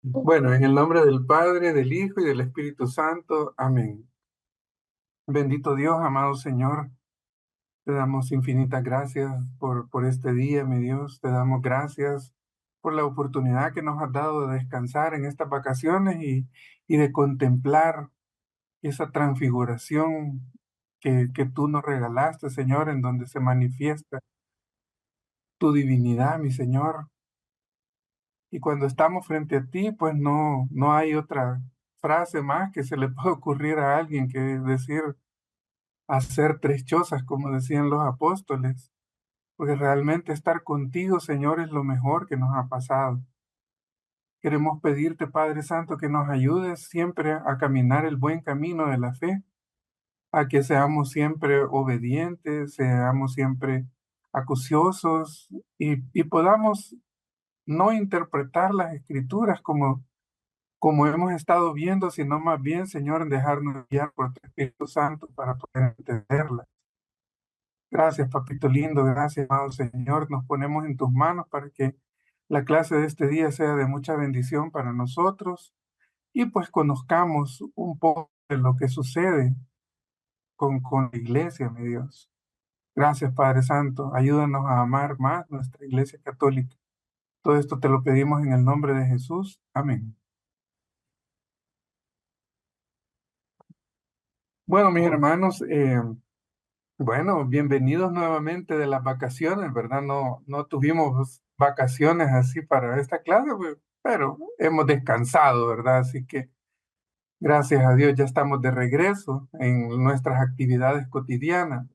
Bueno, en el nombre del Padre, del Hijo y del Espíritu Santo. Amén. Bendito Dios, amado Señor, te damos infinitas gracias por este día, mi Dios. Te damos gracias por la oportunidad que nos has dado de descansar en estas vacaciones y de contemplar esa transfiguración que tú nos regalaste, Señor, en donde se manifiesta tu divinidad, mi Señor. Y cuando estamos frente a ti, pues no hay otra frase más que se le puede ocurrir a alguien que decir hacer tres chozas, como decían los apóstoles, porque realmente estar contigo, Señor, es lo mejor que nos ha pasado. Queremos pedirte, Padre Santo, que nos ayudes siempre a caminar el buen camino de la fe, a que seamos siempre obedientes, seamos siempre acuciosos y podamos no interpretar las escrituras como hemos estado viendo, sino más bien, Señor, en dejarnos guiar por tu Espíritu Santo para poder entenderla. Gracias, papito lindo, gracias, amado Señor. Nos ponemos en tus manos para que la clase de este día sea de mucha bendición para nosotros y pues conozcamos un poco de lo que sucede con la iglesia, mi Dios. Gracias, Padre Santo. Ayúdanos a amar más nuestra iglesia católica. Todo esto te lo pedimos en el nombre de Jesús. Amén. Bueno, mis hermanos, bueno, bienvenidos nuevamente de las vacaciones, ¿verdad? No tuvimos vacaciones así para esta clase, pues, pero hemos descansado, ¿verdad? Así que gracias a Dios ya estamos de regreso en nuestras actividades cotidianas.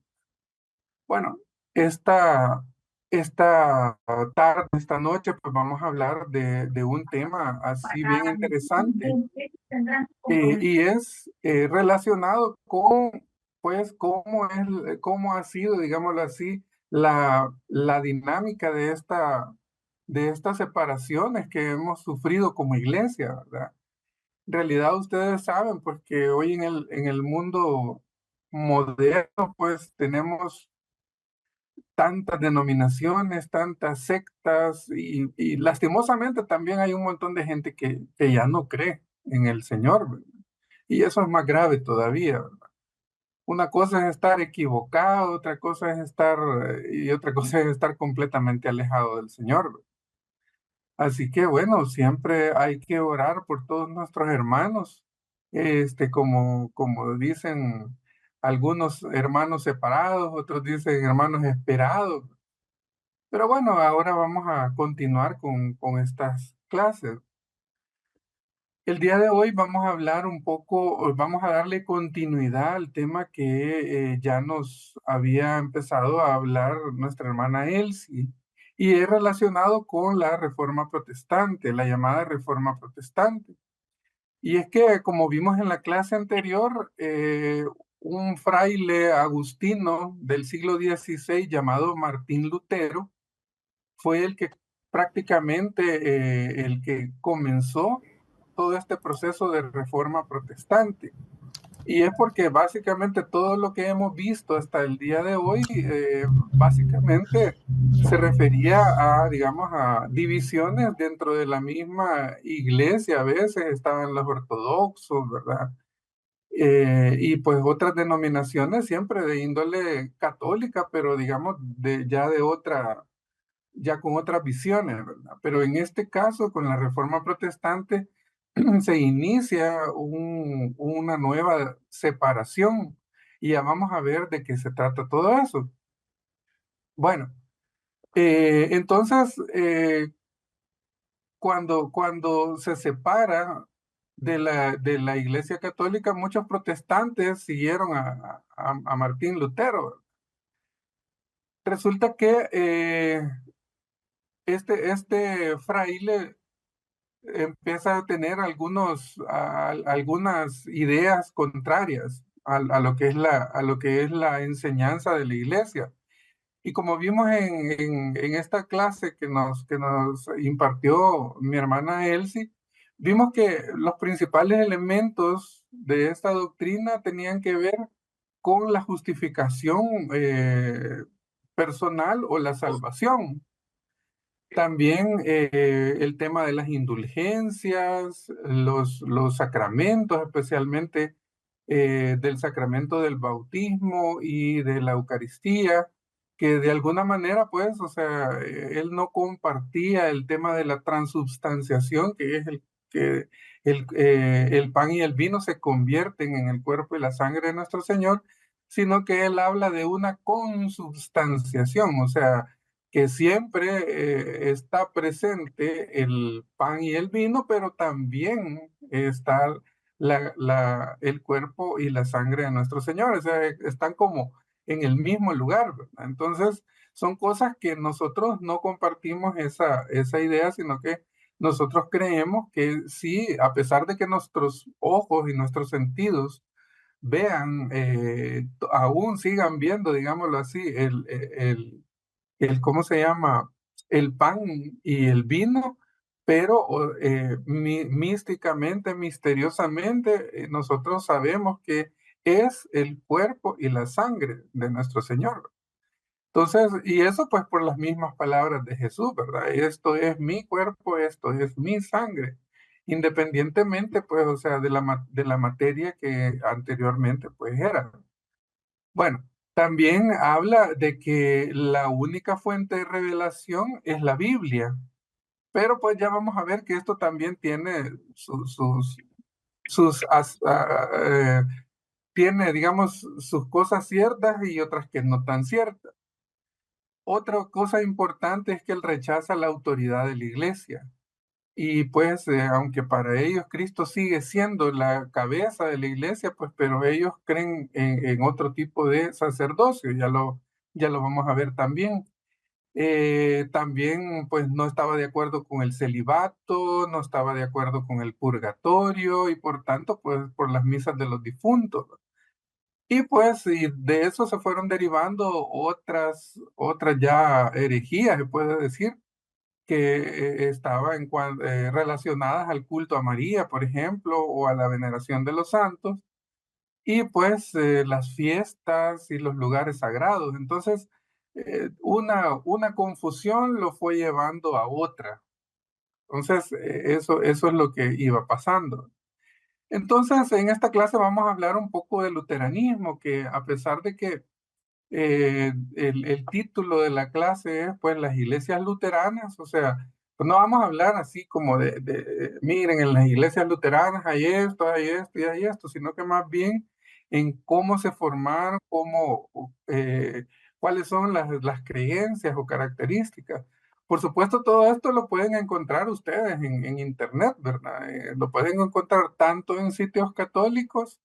Bueno, esta, esta tarde, esta noche, pues vamos a hablar de un tema así bien interesante y es relacionado con, pues, cómo ha sido, digámoslo así, la dinámica de estas separaciones que hemos sufrido como iglesia, ¿verdad? En realidad ustedes saben, pues, que hoy en el mundo moderno, pues, tenemos tantas denominaciones, tantas sectas y lastimosamente también hay un montón de gente que ya no cree en el Señor, ¿verdad? Y eso es más grave todavía, ¿verdad? Una cosa es estar equivocado, otra cosa es estar, y otra cosa es estar completamente alejado del Señor, ¿verdad? Así que bueno, siempre hay que orar por todos nuestros hermanos, como dicen algunos hermanos separados, otros dicen hermanos esperados. Pero bueno, ahora vamos a continuar con estas clases. El día de hoy vamos a hablar un poco, o vamos a darle continuidad al tema que ya nos había empezado a hablar nuestra hermana Elsie, y es relacionado con la Reforma Protestante, la llamada Reforma Protestante. Y es que, como vimos en la clase anterior, un fraile agustino del siglo XVI llamado Martín Lutero fue el que prácticamente el que comenzó todo este proceso de reforma protestante. Y es porque básicamente todo lo que hemos visto hasta el día de hoy, básicamente se refería a, digamos, a divisiones dentro de la misma iglesia. A veces estaban los ortodoxos, ¿verdad? Y pues otras denominaciones siempre de índole católica, pero digamos ya de otra, ya con otras visiones, ¿verdad? Pero en este caso, con la Reforma Protestante, se inicia una nueva separación y ya vamos a ver de qué se trata todo eso. Bueno, entonces, cuando se separa de la Iglesia Católica, muchos protestantes siguieron a Martín Lutero. Resulta que este fraile empieza a tener algunas ideas contrarias a lo que es a lo que es la enseñanza de la iglesia. Y como vimos en esta clase que nos impartió mi hermana Elsie, vimos que los principales elementos de esta doctrina tenían que ver con la justificación personal o la salvación. También el tema de las indulgencias, los sacramentos, especialmente del sacramento del bautismo y de la Eucaristía, que de alguna manera, pues, o sea, él no compartía el tema de la transubstanciación, que es el que el pan y el vino se convierten en el cuerpo y la sangre de nuestro Señor, sino que él habla de una consubstanciación, o sea, que siempre está presente el pan y el vino, pero también está el cuerpo y la sangre de nuestro Señor. O sea, están como en el mismo lugar, ¿verdad? Entonces, son cosas que nosotros no compartimos esa idea, sino que nosotros creemos que sí, a pesar de que nuestros ojos y nuestros sentidos vean, aún sigan viendo, digámoslo así, ¿cómo se llama? El pan y el vino, pero místicamente, misteriosamente, nosotros sabemos que es el cuerpo y la sangre de nuestro Señor. Entonces, y eso pues por las mismas palabras de Jesús, ¿verdad? Esto es mi cuerpo, esto es mi sangre, independientemente pues, o sea, de la materia que anteriormente pues era. Bueno, también habla de que la única fuente de revelación es la Biblia, pero pues ya vamos a ver que esto también tiene tiene, digamos, sus cosas ciertas y otras que no tan ciertas. Otra cosa importante es que él rechaza la autoridad de la iglesia. Y pues, aunque para ellos Cristo sigue siendo la cabeza de la iglesia, pues, pero ellos creen en otro tipo de sacerdocio, ya lo vamos a ver también. También, pues, no estaba de acuerdo con el celibato, no estaba de acuerdo con el purgatorio y por tanto, pues, por las misas de los difuntos. Y pues, y de eso se fueron derivando otras ya herejías, se puede decir que estaban relacionadas al culto a María, por ejemplo, o a la veneración de los santos, y pues las fiestas y los lugares sagrados. Entonces, una confusión lo fue llevando a otra. Entonces, eso es lo que iba pasando. Entonces, en esta clase vamos a hablar un poco del luteranismo, que a pesar de que el título de la clase es pues las iglesias luteranas, o sea, pues no vamos a hablar así como miren, en las iglesias luteranas hay esto y hay esto, sino que más bien en cómo se formaron, cuáles son las creencias o características. Por supuesto, todo esto lo pueden encontrar ustedes en internet, ¿verdad? Lo pueden encontrar tanto en sitios católicos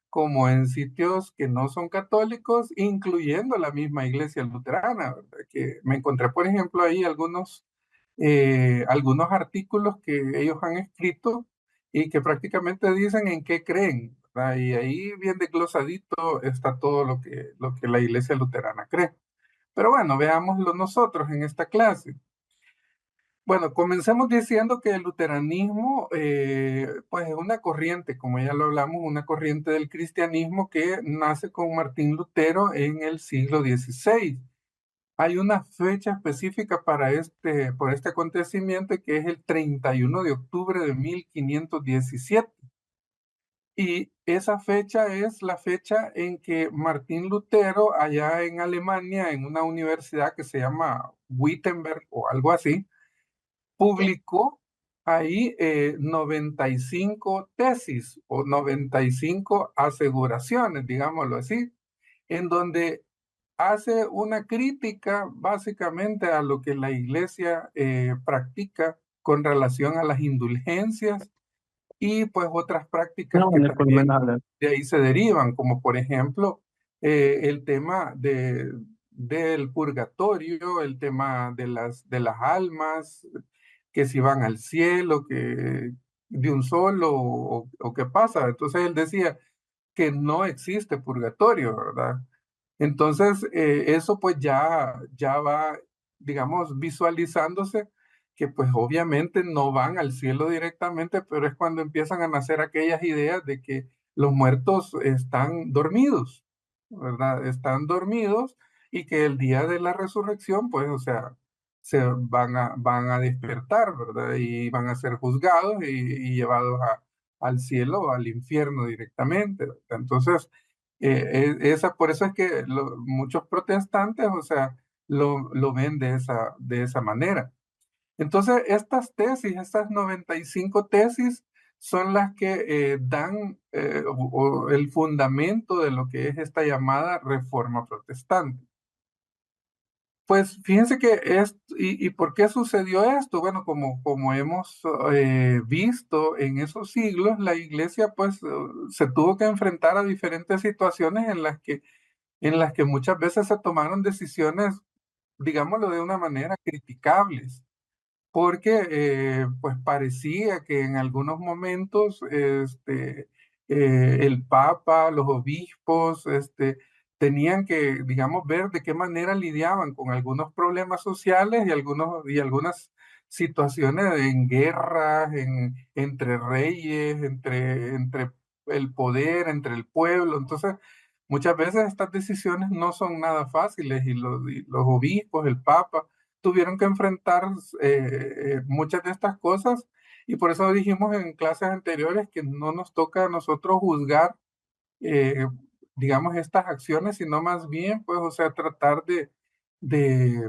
como en sitios que no son católicos, incluyendo la misma iglesia luterana, ¿verdad? Que me encontré, por ejemplo, ahí algunos artículos que ellos han escrito y que prácticamente dicen en qué creen, ¿verdad? Y ahí bien desglosadito está todo lo que la iglesia luterana cree. Pero bueno, veámoslo nosotros en esta clase. Bueno, comencemos diciendo que el luteranismo, pues es una corriente, como ya lo hablamos, una corriente del cristianismo que nace con Martín Lutero en el siglo XVI. Hay una fecha específica por este acontecimiento que es el 31 de octubre de 1517. Y esa fecha es la fecha en que Martín Lutero, allá en Alemania, en una universidad que se llama Wittenberg o algo así, publicó ahí 95 tesis o 95 aseguraciones, digámoslo así, en donde hace una crítica básicamente a lo que la iglesia practica con relación a las indulgencias y pues otras prácticas No, que no hay problema en también hablar. de ahí se derivan, como por ejemplo el tema del purgatorio, el tema de las almas, que si van al cielo, que de un solo o qué pasa. Entonces él decía que no existe purgatorio, ¿verdad? Entonces eso pues ya va, digamos, visualizándose que pues obviamente no van al cielo directamente, pero es cuando empiezan a nacer aquellas ideas de que los muertos están dormidos, ¿verdad? Están dormidos y que el día de la resurrección, pues, o sea, van a despertar, ¿verdad? Y van a ser juzgados y llevados al cielo o al infierno directamente, ¿verdad? Entonces, por eso es que muchos protestantes, o sea, lo ven de esa manera. Entonces, estas 95 tesis, son las que dan o el fundamento de lo que es esta llamada reforma protestante. Pues fíjense que ¿y por qué sucedió esto? Bueno, como hemos visto en esos siglos, la iglesia pues se tuvo que enfrentar a diferentes situaciones en las que muchas veces se tomaron decisiones, digámoslo de una manera, criticables, porque pues parecía que en algunos momentos el Papa, los obispos, tenían que, digamos, ver de qué manera lidiaban con algunos problemas sociales y algunas situaciones en guerras, entre reyes, entre el poder, entre el pueblo. Entonces, muchas veces estas decisiones no son nada fáciles y los obispos, el Papa, tuvieron que enfrentar muchas de estas cosas, y por eso dijimos en clases anteriores que no nos toca a nosotros juzgar, eh, digamos, estas acciones, sino más bien, pues, o sea, tratar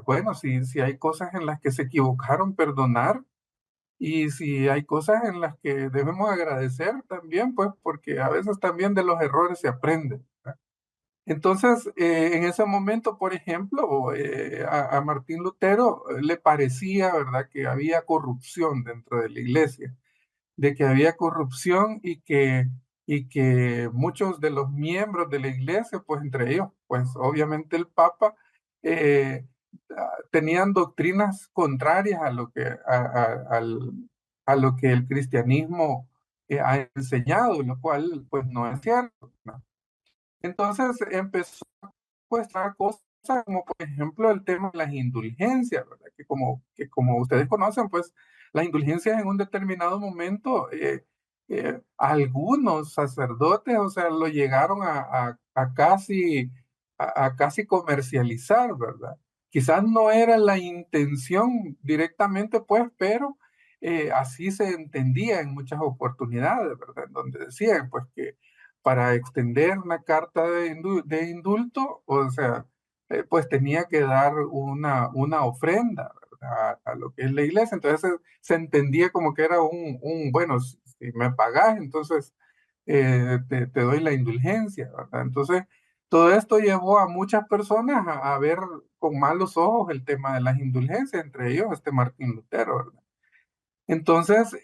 bueno, si hay cosas en las que se equivocaron, perdonar, y si hay cosas en las que debemos agradecer también, pues, porque a veces también de los errores se aprende. Entonces, en ese momento, por ejemplo, a Martín Lutero le parecía, ¿verdad?, que había corrupción dentro de la iglesia, de que había corrupción y que muchos de los miembros de la iglesia, pues entre ellos, pues obviamente el Papa, eh, tenían doctrinas contrarias a a lo que el cristianismo ha enseñado, lo cual pues no es cierto, ¿no? Entonces empezó muestra cosas como por ejemplo el tema de las indulgencias, ¿verdad? Que como ustedes conocen, pues las indulgencias en un determinado momento, algunos sacerdotes, o sea, lo llegaron a casi comercializar, ¿verdad? Quizás no era la intención directamente, pues, pero así se entendía en muchas oportunidades, ¿verdad? En donde decían, pues, que para extender una carta de indulto, o sea, pues tenía que dar una ofrenda, ¿verdad?, a lo que es la iglesia. Entonces se entendía como que era bueno, si me pagas, entonces te doy la indulgencia, ¿verdad? Entonces, todo esto llevó a muchas personas a ver con malos ojos el tema de las indulgencias, entre ellos Martín Lutero, ¿verdad? Entonces,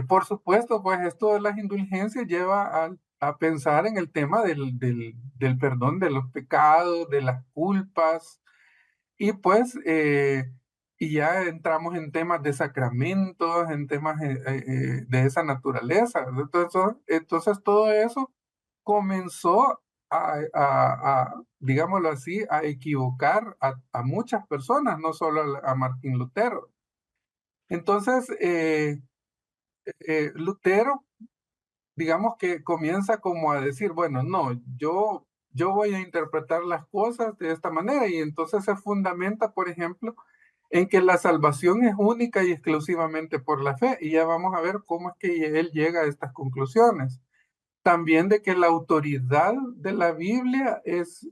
por supuesto, pues esto de las indulgencias lleva a pensar en el tema del perdón de los pecados, de las culpas, y pues y ya entramos en temas de sacramentos, en temas de esa naturaleza, ¿verdad? Entonces todo eso comenzó digámoslo así, a equivocar a muchas personas, no solo a Martín Lutero. Entonces, Lutero, digamos que comienza como a decir, bueno, no, yo voy a interpretar las cosas de esta manera, y entonces se fundamenta, por ejemplo, en que la salvación es única y exclusivamente por la fe, y ya vamos a ver cómo es que él llega a estas conclusiones. También de que la autoridad de la Biblia es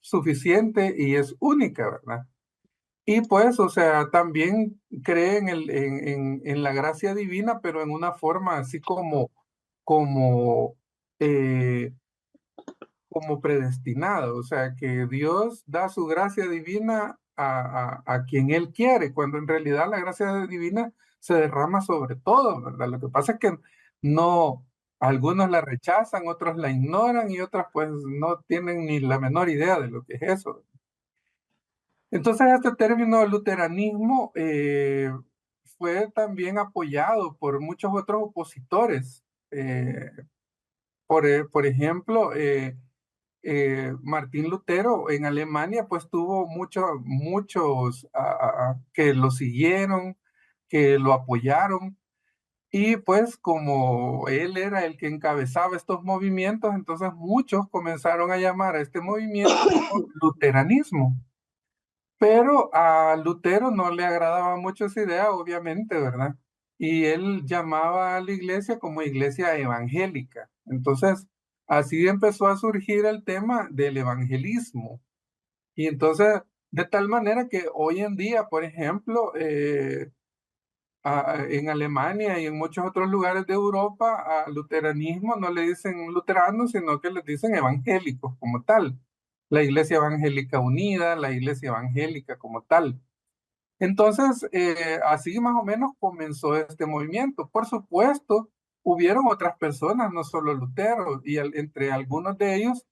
suficiente y es única, ¿verdad? Y pues, o sea, también cree en la gracia divina, pero en una forma así como, eh, como predestinada. O sea, que Dios da su gracia divina a quien Él quiere, cuando en realidad la gracia divina se derrama sobre todo, ¿verdad? Lo que pasa es que no, algunos la rechazan, otros la ignoran y otras pues no tienen ni la menor idea de lo que es eso. Entonces, este término luteranismo fue también apoyado por muchos otros opositores. Por ejemplo, Martín Lutero en Alemania, pues tuvo muchos que lo siguieron, que lo apoyaron, y pues como él era el que encabezaba estos movimientos, entonces muchos comenzaron a llamar a este movimiento como luteranismo. Pero a Lutero no le agradaba mucho esa idea, obviamente, ¿verdad? Y él llamaba a la iglesia como iglesia evangélica. Entonces, así empezó a surgir el tema del evangelismo. Y entonces, de tal manera que hoy en día, por ejemplo, en Alemania y en muchos otros lugares de Europa, al luteranismo no le dicen luteranos, sino que les dicen evangélicos como tal. La Iglesia Evangélica Unida, la Iglesia Evangélica como tal. Entonces, así más o menos comenzó este movimiento. Por supuesto, hubieron otras personas, no solo Lutero, y entre algunos de ellos,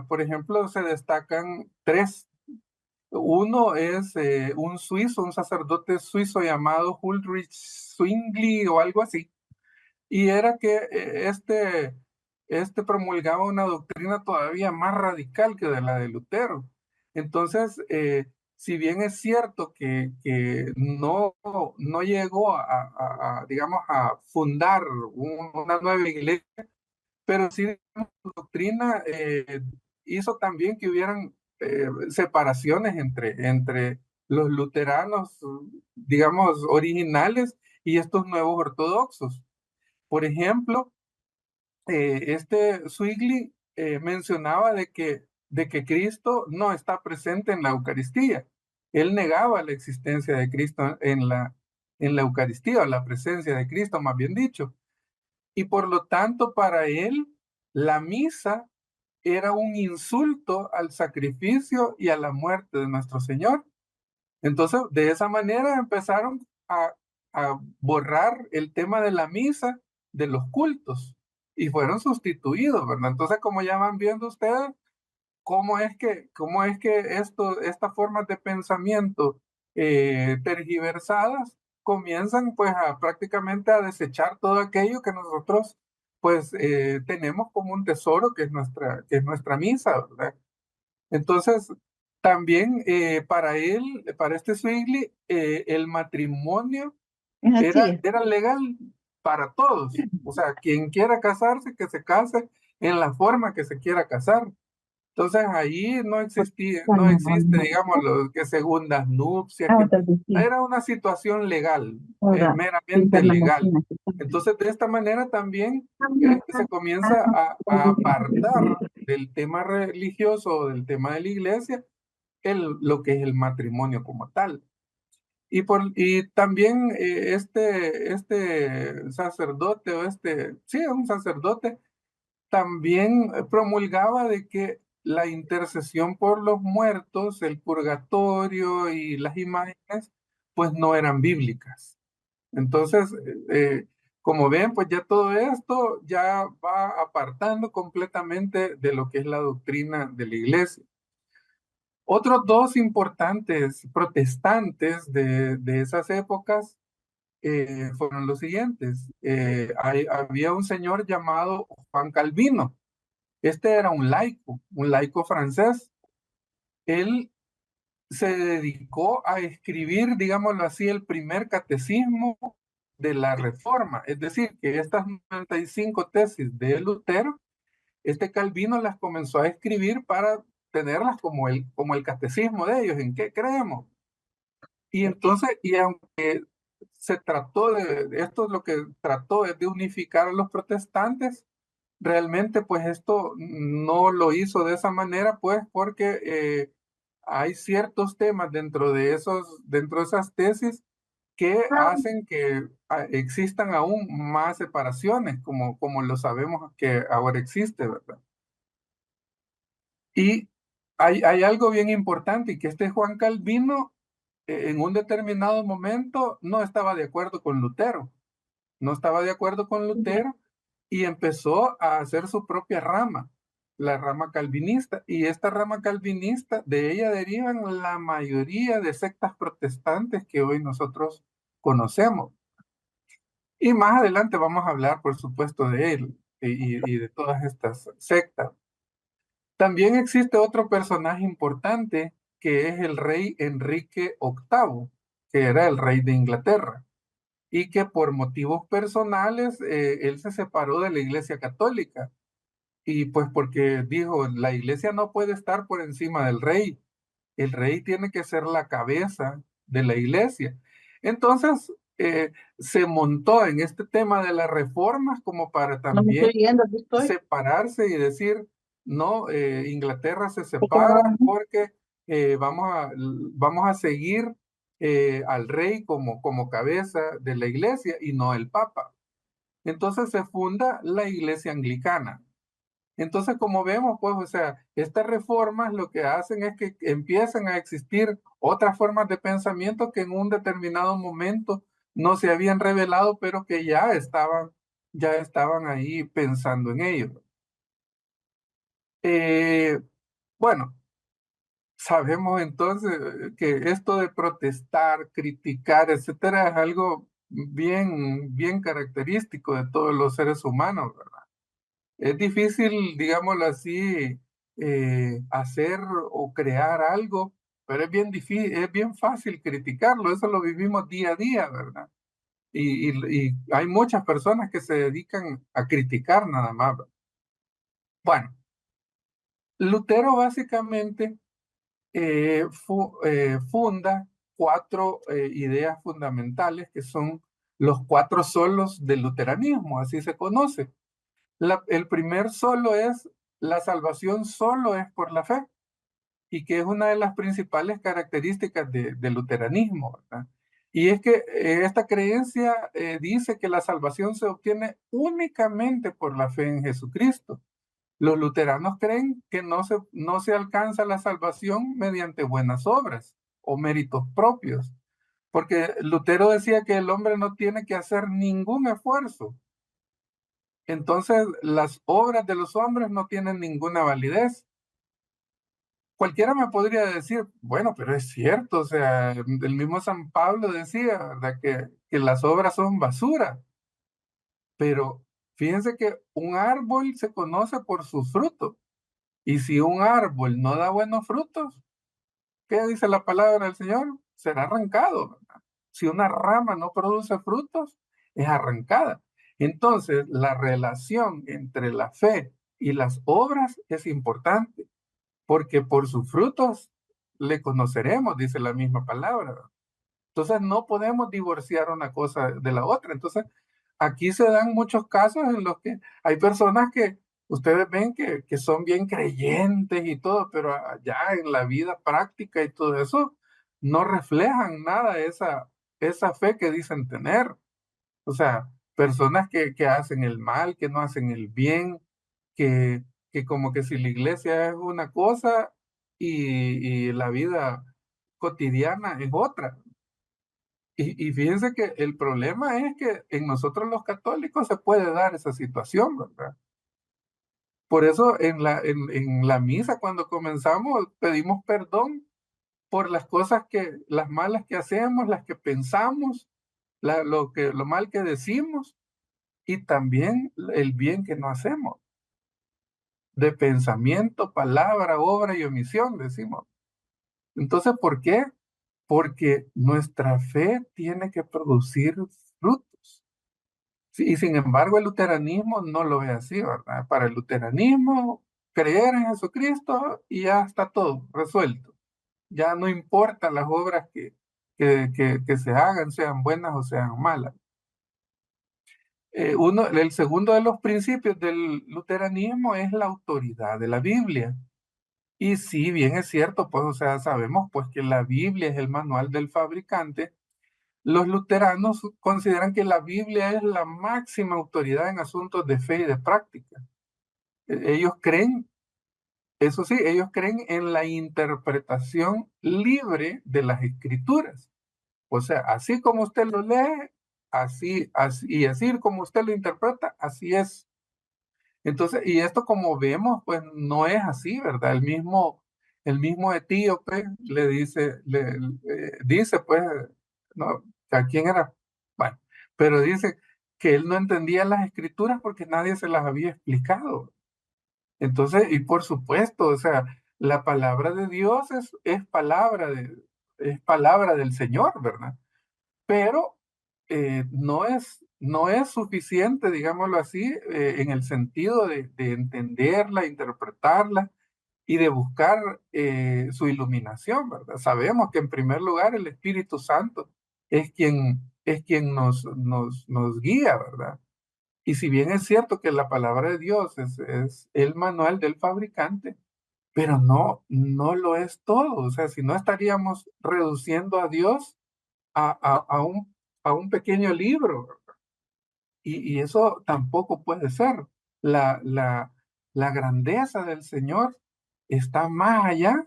por ejemplo, se destacan tres. Uno es un suizo, un sacerdote suizo llamado Ulrich Zwingli o algo así. Y era que este promulgaba una doctrina todavía más radical que de la de Lutero. Entonces, si bien es cierto que no llegó digamos, a fundar una nueva iglesia, pero sí su doctrina hizo también que hubieran separaciones entre los luteranos, digamos, originales y estos nuevos ortodoxos. Por ejemplo, este Zwingli mencionaba de que Cristo no está presente en la Eucaristía. Él negaba la existencia de Cristo en la Eucaristía, o la presencia de Cristo, más bien dicho. Y por lo tanto, para él, la misa era un insulto al sacrificio y a la muerte de nuestro Señor. Entonces, de esa manera empezaron a borrar el tema de la misa de los cultos y fueron sustituidos, ¿verdad? Entonces, como ya van viendo ustedes, cómo es que estas formas de pensamiento tergiversadas comienzan pues prácticamente a desechar todo aquello que nosotros pues tenemos como un tesoro que es nuestra misa, ¿verdad? Entonces, también para él, para este Zwingli, el matrimonio Así era, es. era legal para todos. O sea, quien quiera casarse, que se case en la forma que se quiera casar. Entonces ahí no existe, digamos, lo que segundas nupcias, que era una situación legal, meramente legal. Entonces, de esta manera también se comienza a apartar del tema religioso o del tema de la iglesia lo que es el matrimonio como tal. Y también este sacerdote sí, un sacerdote, también promulgaba de que la intercesión por los muertos, el purgatorio y las imágenes, pues no eran bíblicas. Entonces, como ven, pues ya todo esto ya va apartando completamente de lo que es la doctrina de la iglesia. Otros dos importantes protestantes de esas épocas fueron los siguientes. Había un señor llamado Juan Calvino. Este era un laico francés. Él se dedicó a escribir, digámoslo así, el primer catecismo de la Reforma. Es decir, que estas 95 tesis de Lutero, este Calvino las comenzó a escribir para tenerlas como el catecismo de ellos, en qué creemos. Y entonces, y aunque se trató esto lo que trató es de unificar a los protestantes, realmente pues esto no lo hizo de esa manera, pues porque hay ciertos temas dentro de esas tesis que hacen que existan aún más separaciones, como lo sabemos que ahora existe, ¿verdad? Y hay algo bien importante, y que este Juan Calvino en un determinado momento no estaba de acuerdo con Lutero, no estaba de acuerdo con Lutero y empezó a hacer su propia rama, la rama calvinista. Y esta rama calvinista, de ella derivan la mayoría de sectas protestantes que hoy nosotros conocemos. Y más adelante vamos a hablar, por supuesto, de él y de todas estas sectas. También existe otro personaje importante que es el rey Enrique VIII, que era el rey de Inglaterra y que por motivos personales él se separó de la Iglesia Católica y pues porque dijo, la Iglesia no puede estar por encima del rey. el rey tiene que ser la cabeza de la iglesia. Entonces, se montó en este tema de las reformas como para No me también estoy yendo, aquí estoy. separarse y decir, no, Inglaterra se ¿Por qué separa no? porque vamos a seguir al rey como cabeza de la iglesia y no el papa. Entonces se funda la iglesia anglicana. Entonces, como vemos, pues, o sea, estas reformas lo que hacen es que empiezan a existir otras formas de pensamiento que en un determinado momento no se habían revelado, pero que ya estaban ahí pensando en ello. Eh, bueno, sabemos entonces que esto de protestar, criticar, etcétera, es algo bien característico de todos los seres humanos, ¿verdad? Es difícil, digámoslo así, hacer o crear algo, pero es bien difícil, es bien fácil criticarlo, eso lo vivimos día a día, ¿verdad? Y hay muchas personas que se dedican a criticar nada más, ¿verdad? Bueno, Lutero básicamente funda cuatro ideas fundamentales que son los cuatro solos del luteranismo, así se conoce. El primer solo es la salvación solo es por la fe y que es una de las principales características del luteranismo, ¿verdad? Y es que esta creencia dice que la salvación se obtiene únicamente por la fe en Jesucristo. Los luteranos creen que no se alcanza la salvación mediante buenas obras o méritos propios, porque Lutero decía que el hombre no tiene que hacer ningún esfuerzo. Entonces, las obras de los hombres no tienen ninguna validez. Cualquiera me podría decir, bueno, pero es cierto, o sea, el mismo San Pablo decía, ¿verdad? Que las obras son basura, pero fíjense que un árbol se conoce por sus frutos, y si un árbol no da buenos frutos, ¿qué dice la palabra del Señor? Será arrancado, ¿verdad? Si una rama no produce frutos, es arrancada. Entonces, la relación entre la fe y las obras es importante, porque por sus frutos le conoceremos, dice la misma palabra. Entonces, no podemos divorciar una cosa de la otra. Entonces, aquí se dan muchos casos en los que hay personas que ustedes ven que son bien creyentes y todo, pero ya en la vida práctica y todo eso, no reflejan nada esa fe que dicen tener. O sea, personas que hacen el mal, que no hacen el bien, que, que como que si la iglesia es una cosa y la vida cotidiana es otra. Y fíjense que el problema es que en nosotros los católicos se puede dar esa situación, ¿verdad? Por eso en la misa, cuando comenzamos, pedimos perdón por las cosas las malas que hacemos, las que pensamos, lo mal que decimos y también el bien que no hacemos, de pensamiento, palabra, obra y omisión, decimos. Entonces, ¿por qué? Porque nuestra fe tiene que producir frutos. Sí, y sin embargo, el luteranismo no lo ve así, ¿verdad? Para el luteranismo, creer en Jesucristo y ya está todo resuelto. Ya no importa las obras que se hagan, sean buenas o sean malas. El segundo de los principios del luteranismo es la autoridad de la Biblia. Y sí, bien es cierto, pues, o sea, sabemos pues que la Biblia es el manual del fabricante. Los luteranos consideran que la Biblia es la máxima autoridad en asuntos de fe y de práctica. Ellos creen, eso sí, ellos creen en la interpretación libre de las escrituras. O sea, así como usted lo lee, y así como usted lo interpreta, así es. Entonces, y esto como vemos, pues no es así, ¿verdad? El mismo etíope dice, pues, no, ¿a quién era? Bueno, pero dice que él no entendía las escrituras porque nadie se las había explicado. Entonces, y por supuesto, o sea, la palabra de Dios es palabra del Señor, ¿verdad? Pero no es suficiente, digámoslo así, en el sentido de entenderla, interpretarla y de buscar su iluminación, ¿verdad? Sabemos que en primer lugar el Espíritu Santo es quien nos guía, ¿verdad? Y si bien es cierto que la palabra de Dios es el manual del fabricante, pero no lo es todo. O sea, si no estaríamos reduciendo a Dios a un pequeño libro, y eso tampoco puede ser. La, la, la grandeza del Señor está más allá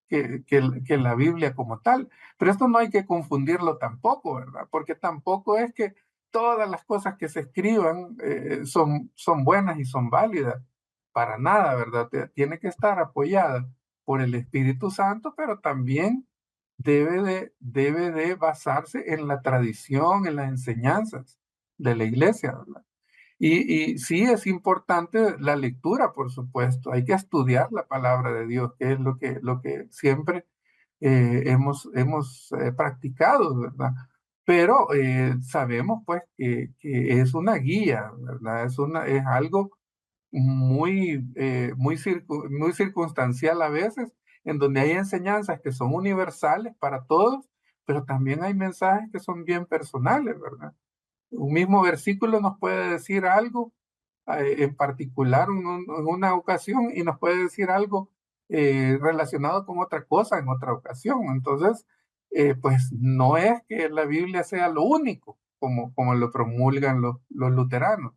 que la Biblia como tal. Pero esto no hay que confundirlo tampoco, ¿verdad? Porque tampoco es que todas las cosas que se escriban son buenas y son válidas. Para nada, ¿verdad? Tiene que estar apoyada por el Espíritu Santo, pero también debe de basarse en la tradición, en las enseñanzas de la iglesia, ¿verdad? Y sí es importante la lectura, por supuesto. Hay que estudiar la palabra de Dios, que es lo que siempre hemos practicado, ¿verdad? Pero sabemos pues que es una guía, ¿verdad? Es algo muy circunstancial a veces, en donde hay enseñanzas que son universales para todos, pero también hay mensajes que son bien personales, ¿verdad? Un mismo versículo nos puede decir algo en particular en una ocasión y nos puede decir algo relacionado con otra cosa en otra ocasión. Entonces, pues no es que la Biblia sea lo único, como lo promulgan los luteranos.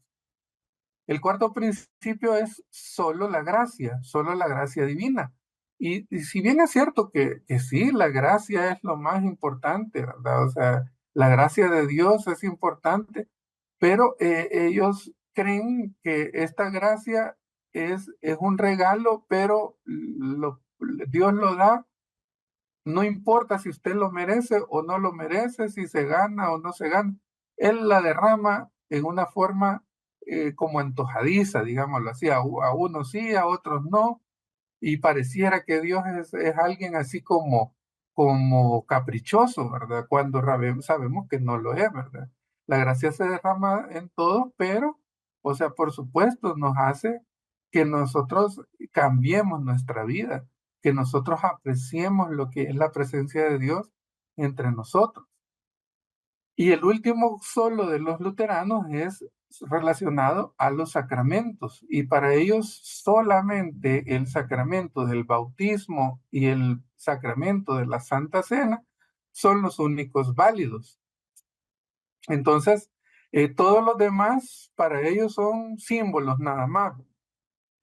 El cuarto principio es solo la gracia divina. Y si bien es cierto que sí, la gracia es lo más importante, ¿verdad? O sea, la gracia de Dios es importante, pero ellos creen que esta gracia es un regalo, pero Dios lo da, no importa si usted lo merece o no lo merece, si se gana o no se gana. Él la derrama en una forma como antojadiza, digámoslo así, a unos sí, a otros no, y pareciera que Dios es alguien así como caprichoso, ¿verdad? Cuando sabemos que no lo es, ¿verdad? La gracia se derrama en todos, pero, o sea, por supuesto, nos hace que nosotros cambiemos nuestra vida, que nosotros apreciemos lo que es la presencia de Dios entre nosotros. Y el último solo de los luteranos es relacionado a los sacramentos. Y para ellos solamente el sacramento del bautismo y el sacramento de la Santa Cena son los únicos válidos. Entonces, todos los demás para ellos son símbolos nada más.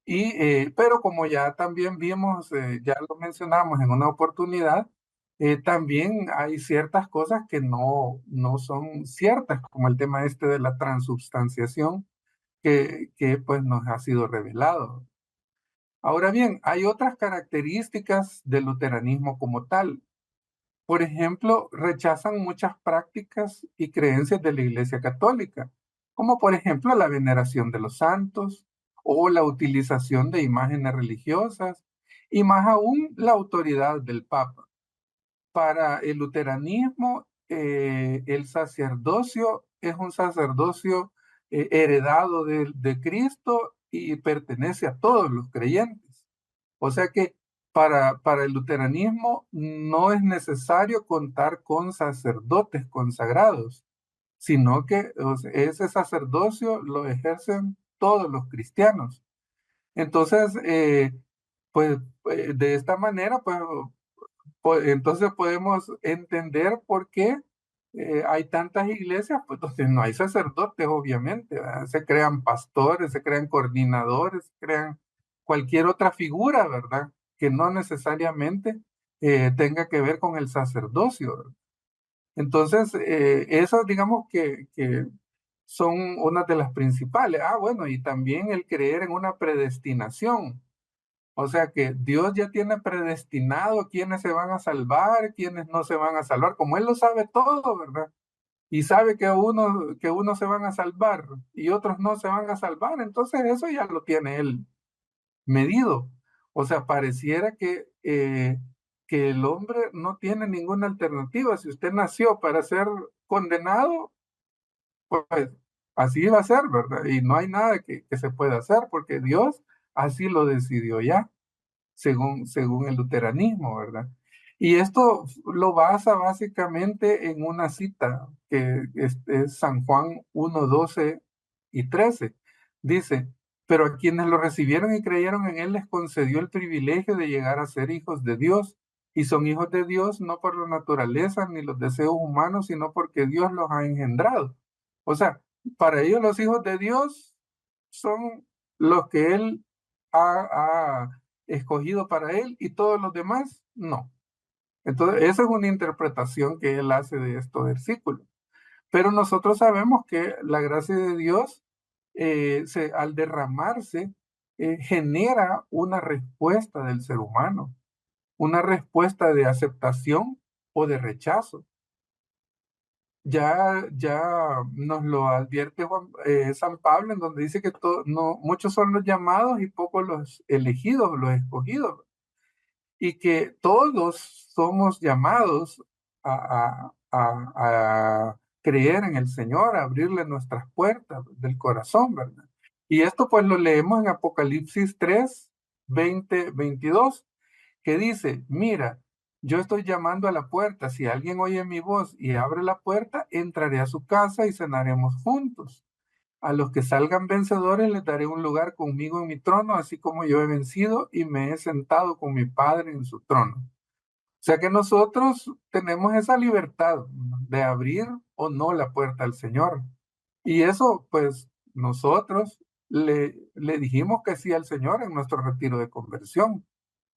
Pero como ya también vimos, ya lo mencionamos en una oportunidad, también hay ciertas cosas que no son ciertas, como el tema este de la transubstanciación, que pues nos ha sido revelado. Ahora bien, hay otras características del luteranismo como tal. Por ejemplo, rechazan muchas prácticas y creencias de la Iglesia Católica, como por ejemplo la veneración de los santos o la utilización de imágenes religiosas y más aún la autoridad del Papa. Para el luteranismo, el sacerdocio es un sacerdocio heredado de Cristo y pertenece a todos los creyentes. O sea que para el luteranismo no es necesario contar con sacerdotes consagrados, sino que o sea, ese sacerdocio lo ejercen todos los cristianos. Entonces, pues de esta manera, pues entonces podemos entender por qué hay tantas iglesias, pues donde no hay sacerdotes, obviamente, ¿verdad? Se crean pastores, se crean coordinadores, se crean cualquier otra figura, ¿verdad? Que no necesariamente tenga que ver con el sacerdocio, ¿verdad? Entonces, esas digamos que son una de las principales. Ah, bueno, y también el creer en una predestinación. O sea que Dios ya tiene predestinado quiénes se van a salvar, quiénes no se van a salvar, como Él lo sabe todo, ¿verdad? Y sabe que unos se van a salvar y otros no se van a salvar, entonces eso ya lo tiene Él medido. O sea, pareciera que el hombre no tiene ninguna alternativa. Si usted nació para ser condenado, pues así va a ser, ¿verdad? Y no hay nada que se pueda hacer porque Dios así lo decidió ya. según el luteranismo, ¿verdad? Y esto lo basa básicamente en una cita que es San Juan 1:12 y 13. Dice, pero a quienes lo recibieron y creyeron en él les concedió el privilegio de llegar a ser hijos de Dios. Y son hijos de Dios no por la naturaleza ni los deseos humanos, sino porque Dios los ha engendrado. O sea, para ellos los hijos de Dios son los que Él ha escogido para Él y todos los demás no. Entonces, esa es una interpretación que Él hace de estos versículos. Pero nosotros sabemos que la gracia de Dios, al derramarse, genera una respuesta del ser humano, una respuesta de aceptación o de rechazo. Ya nos lo advierte San Pablo, en donde dice que no, muchos son los llamados y pocos los elegidos, los escogidos, y que todos somos llamados a creer en el Señor, a abrirle nuestras puertas del corazón, ¿verdad? Y esto pues lo leemos en Apocalipsis 3:20-22, que dice, mira, yo estoy llamando a la puerta, si alguien oye mi voz y abre la puerta, entraré a su casa y cenaremos juntos. A los que salgan vencedores les daré un lugar conmigo en mi trono, así como yo he vencido y me he sentado con mi Padre en su trono. O sea que nosotros tenemos esa libertad de abrir o no la puerta al Señor. Y eso, pues, nosotros le dijimos que sí al Señor en nuestro retiro de conversión.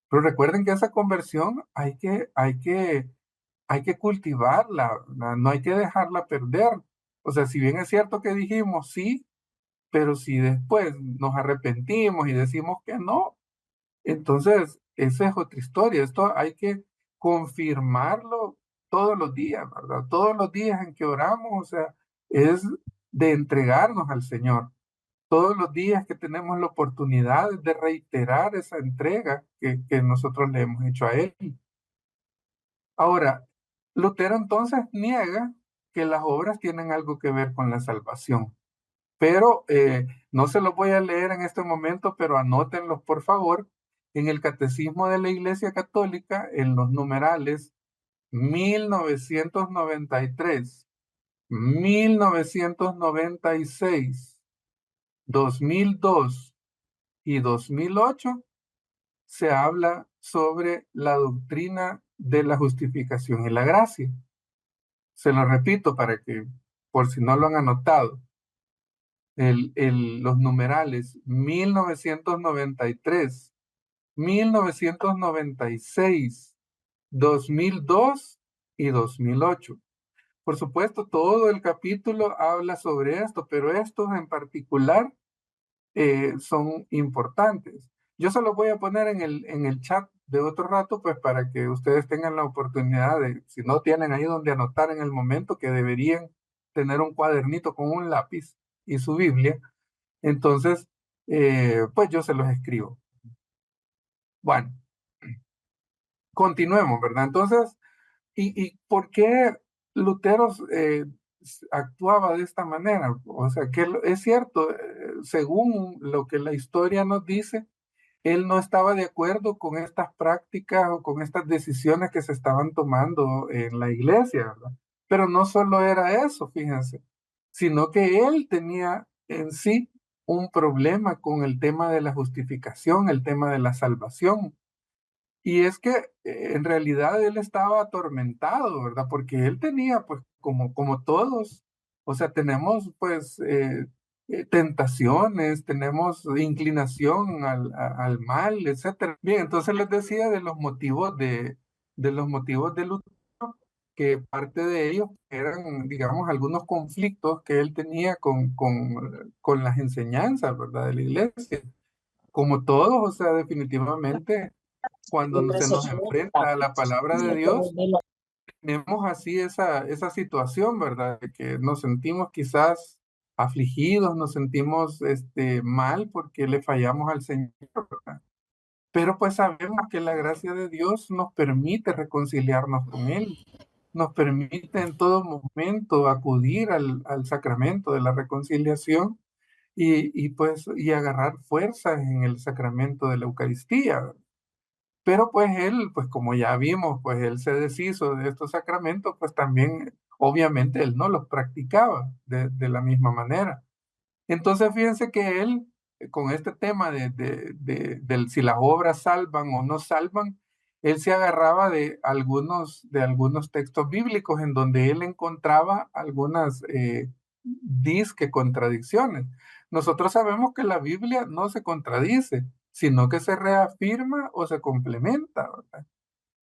Pero recuerden que esa conversión hay que cultivarla, no hay que dejarla perder. O sea, si bien es cierto que dijimos sí, pero si después nos arrepentimos y decimos que no, entonces esa es otra historia. Esto hay que confirmarlo todos los días, ¿verdad? Todos los días en que oramos, o sea, es de entregarnos al Señor. Todos los días que tenemos la oportunidad de reiterar esa entrega que nosotros le hemos hecho a Él. Ahora, Lutero entonces niega que las obras tienen algo que ver con la salvación, pero no se los voy a leer en este momento, pero anótenlos por favor. En el Catecismo de la Iglesia Católica, en los numerales 1993, 1996, 2002 y 2008, se habla sobre la doctrina de la justificación y la gracia. Se lo repito para que, por si no lo han anotado, los numerales 1993, 1996, 2002 y 2008. Por supuesto, todo el capítulo habla sobre esto, pero estos en particular son importantes. Yo se los voy a poner en el chat de otro rato, pues para que ustedes tengan la oportunidad de, si no tienen ahí donde anotar en el momento, que deberían tener un cuadernito con un lápiz y su Biblia, entonces, pues yo se los escribo. Bueno, continuemos, ¿verdad? Entonces, ¿y por qué Lutero actuaba de esta manera? O sea, que es cierto, según lo que la historia nos dice, él no estaba de acuerdo con estas prácticas o con estas decisiones que se estaban tomando en la iglesia, ¿verdad? Pero no solo era eso, fíjense, sino que él tenía en sí un problema con el tema de la justificación, el tema de la salvación. Y es que en realidad él estaba atormentado, ¿verdad? Porque él tenía, pues, como todos, o sea, tenemos, pues, tentaciones, tenemos inclinación al mal, etcétera. Bien, entonces les decía de los motivos de Lutero, que parte de ellos eran, digamos, algunos conflictos que él tenía con las enseñanzas, ¿verdad? De la iglesia. Como todos, o sea, definitivamente cuando se nos enfrenta a la palabra de Dios, tenemos así esa situación, ¿verdad? De que nos sentimos quizás afligidos, nos sentimos mal porque le fallamos al Señor, ¿verdad? Pero pues sabemos que la gracia de Dios nos permite reconciliarnos con Él, nos permite en todo momento acudir al sacramento de la reconciliación y agarrar fuerzas en el sacramento de la Eucaristía. Pero pues él, pues como ya vimos, pues él se deshizo de estos sacramentos, pues también, obviamente, él no los practicaba de la misma manera. Entonces, fíjense que él, con este tema del si las obras salvan o no salvan, él se agarraba de algunos textos bíblicos en donde él encontraba algunas disque contradicciones. Nosotros sabemos que la Biblia no se contradice, sino que se reafirma o se complementa, ¿verdad?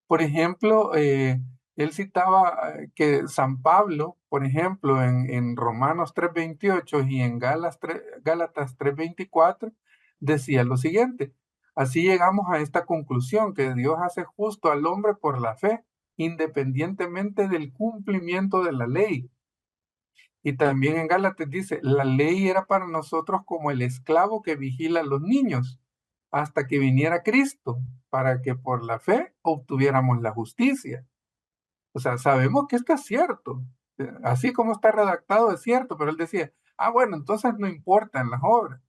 Por ejemplo, él citaba que San Pablo, por ejemplo, en Romanos 3:28 y en Gálatas 3:24, decía lo siguiente: así llegamos a esta conclusión, que Dios hace justo al hombre por la fe, independientemente del cumplimiento de la ley. Y también en Gálatas dice, la ley era para nosotros como el esclavo que vigila a los niños hasta que viniera Cristo, para que por la fe obtuviéramos la justicia. O sea, sabemos que esto es cierto. Así como está redactado es cierto, pero él decía, ah, bueno, entonces no importan las obras.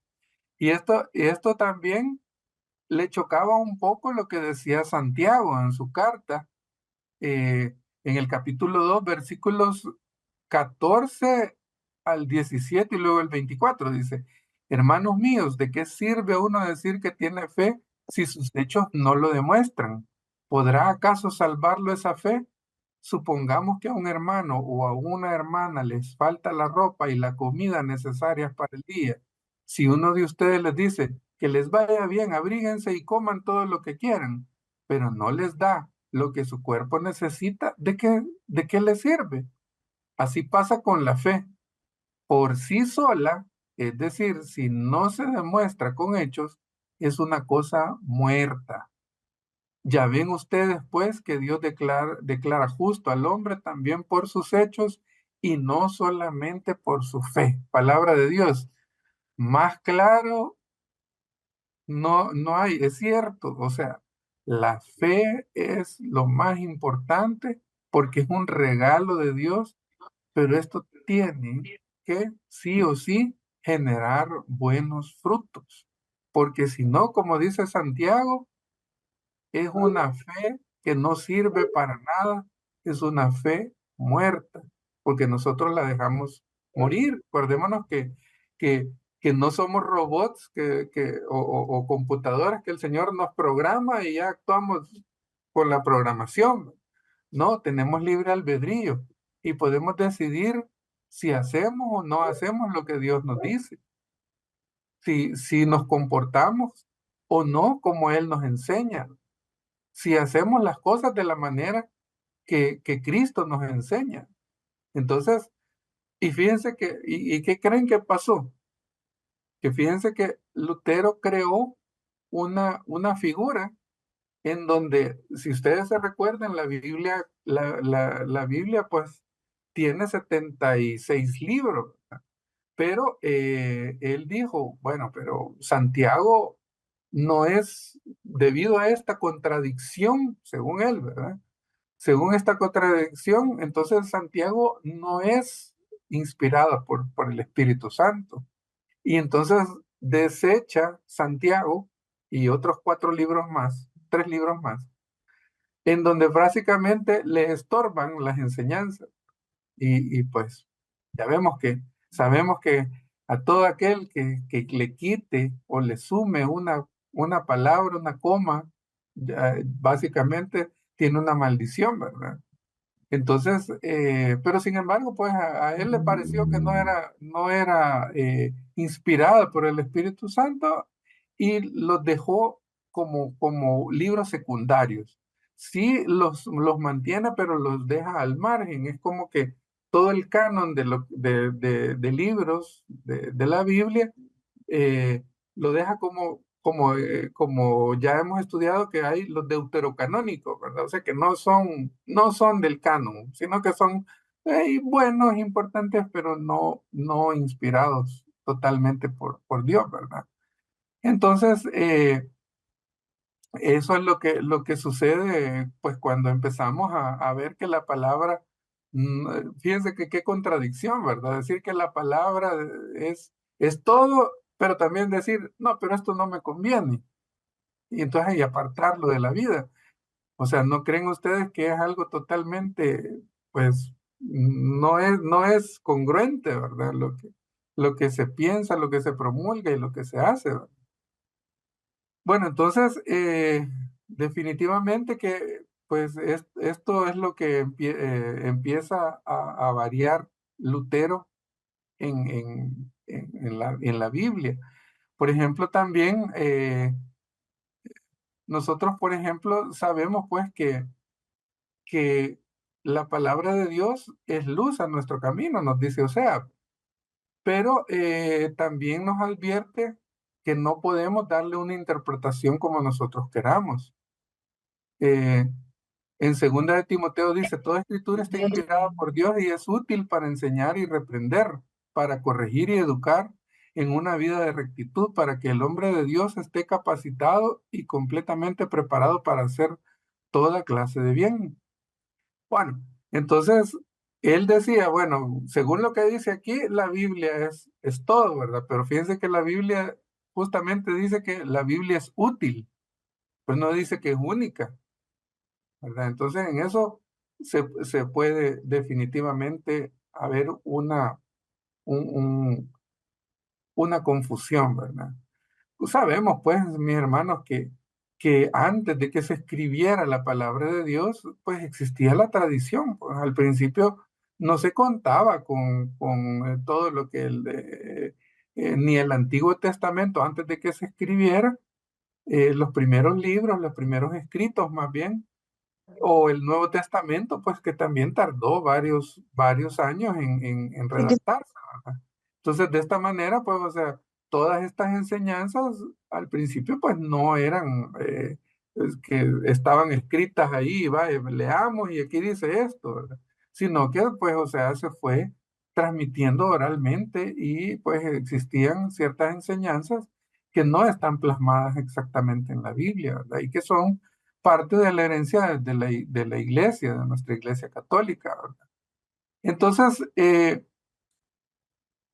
Y esto también le chocaba un poco lo que decía Santiago en su carta, en el capítulo 2 versículos 14 al 17 y luego el 24 dice, hermanos míos, ¿de qué sirve a uno decir que tiene fe si sus hechos no lo demuestran? ¿Podrá acaso salvarlo esa fe? Supongamos que a un hermano o a una hermana les falta la ropa y la comida necesarias para el día. Si uno de ustedes les dice que les vaya bien, abríguense y coman todo lo que quieran, pero no les da lo que su cuerpo necesita, ¿de qué les sirve? Así pasa con la fe. Por sí sola, es decir, si no se demuestra con hechos, es una cosa muerta. Ya ven ustedes, pues, que Dios declara justo al hombre también por sus hechos y no solamente por su fe. Palabra de Dios. Más claro, no hay, es cierto. O sea, la fe es lo más importante porque es un regalo de Dios, pero esto tiene que sí o sí generar buenos frutos, porque si no, como dice Santiago, es una fe que no sirve para nada, es una fe muerta, porque nosotros la dejamos morir. Acordémonos que, que no somos robots o computadoras que el Señor nos programa y ya actuamos con la programación. No, tenemos libre albedrío y podemos decidir si hacemos o no hacemos lo que Dios nos dice, si nos comportamos o no como Él nos enseña, si hacemos las cosas de la manera que Cristo nos enseña. Entonces, y fíjense ¿y qué creen que pasó? Que fíjense que Lutero creó una figura en donde, si ustedes se recuerdan, la Biblia pues tiene 76 libros, pero él dijo, bueno, pero Santiago no es debido a esta contradicción, según él, ¿verdad? Según esta contradicción, entonces Santiago no es inspirada por el Espíritu Santo. Y entonces desecha Santiago y otros 4 libros más, 3 libros más, en donde básicamente le estorban las enseñanzas. Y pues ya sabemos que a todo aquel que le quite o le sume una palabra, una coma, básicamente tiene una maldición, ¿verdad? Entonces, pero sin embargo, pues a él le pareció que no era inspirada por el Espíritu Santo y los dejó como libros secundarios. Sí los mantiene, pero los deja al margen. Es como que todo el canon de libros de la Biblia eh, lo deja como ya hemos estudiado que hay los deuterocanónicos, ¿verdad? O sea que no son del canon, sino que son buenos, importantes, pero no inspirados totalmente por Dios, ¿verdad? Entonces, eso es lo que sucede, pues cuando empezamos a ver que la palabra, fíjense que qué contradicción, ¿verdad? Decir que la palabra es todo, pero también decir, no, pero esto no me conviene. y entonces y apartarlo de la vida. O sea, ¿no creen ustedes que es algo totalmente, pues, no es congruente, ¿verdad? Lo que se piensa, lo que se promulga y lo que se hace, ¿verdad? Bueno, entonces, definitivamente que, pues, esto es lo que empieza a variar Lutero en la Biblia. Por ejemplo, también nosotros, por ejemplo, sabemos pues que la palabra de Dios es luz a nuestro camino, nos dice o sea, pero también nos advierte que no podemos darle una interpretación como nosotros queramos. Eh, en segunda de Timoteo dice, toda escritura está inspirada por Dios y es útil para enseñar y reprender, para corregir y educar en una vida de rectitud, para que el hombre de Dios esté capacitado y completamente preparado para hacer toda clase de bien. Bueno, entonces él decía, bueno, según lo que dice aquí, la Biblia es todo, ¿verdad? Pero fíjense que la Biblia justamente dice que la Biblia es útil, pues no dice que es única, ¿verdad? Entonces en eso se puede definitivamente haber un- un- una confusión, ¿verdad? Sabemos, pues, mis hermanos, que antes de que se escribiera la palabra de Dios, pues existía la tradición. Pues, al principio no se contaba con todo lo que ni el Antiguo Testamento, antes de que se escribiera, los primeros libros, los primeros escritos más bien, o el Nuevo Testamento, pues que también tardó varios años en redactarse, ¿verdad? Entonces, de esta manera, pues, o sea, todas estas enseñanzas al principio, pues, no eran que estaban escritas ahí, vaya, leamos y aquí dice esto, ¿verdad? Sino que, pues, o sea, se fue transmitiendo oralmente y, pues, existían ciertas enseñanzas que no están plasmadas exactamente en la Biblia, ¿verdad? Y que son parte de la herencia de la iglesia, de nuestra iglesia católica, ¿verdad? Entonces,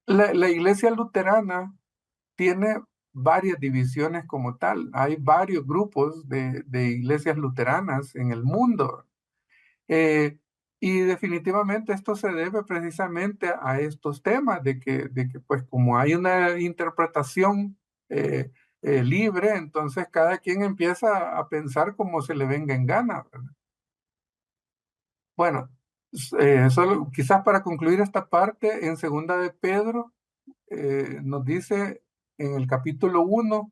la iglesia luterana tiene varias divisiones como tal. Hay varios grupos de iglesias luteranas en el mundo. eh, y definitivamente esto se debe precisamente a estos temas de que pues como hay una interpretación eh, libre, entonces cada quien empieza a pensar como se le venga en gana, ¿verdad? Bueno, solo quizás para concluir esta parte, en segunda de Pedro nos dice en el capítulo 1,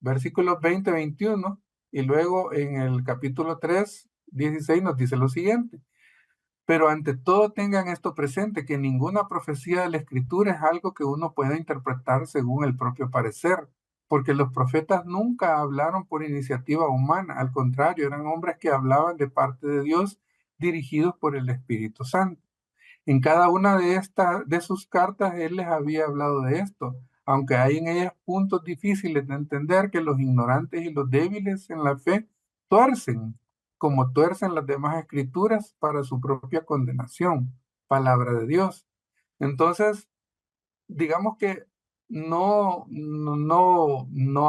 versículos 20-21, y luego en el capítulo 3, 16 nos dice lo siguiente. Pero ante todo tengan esto presente, que ninguna profecía de la Escritura es algo que uno pueda interpretar según el propio parecer, porque los profetas nunca hablaron por iniciativa humana, al contrario, eran hombres que hablaban de parte de Dios, dirigidos por el Espíritu Santo. En cada una de sus cartas él les había hablado de esto, aunque hay en ellas puntos difíciles de entender que los ignorantes y los débiles en la fe tuercen, como tuercen las demás escrituras para su propia condenación, palabra de Dios. Entonces, digamos que no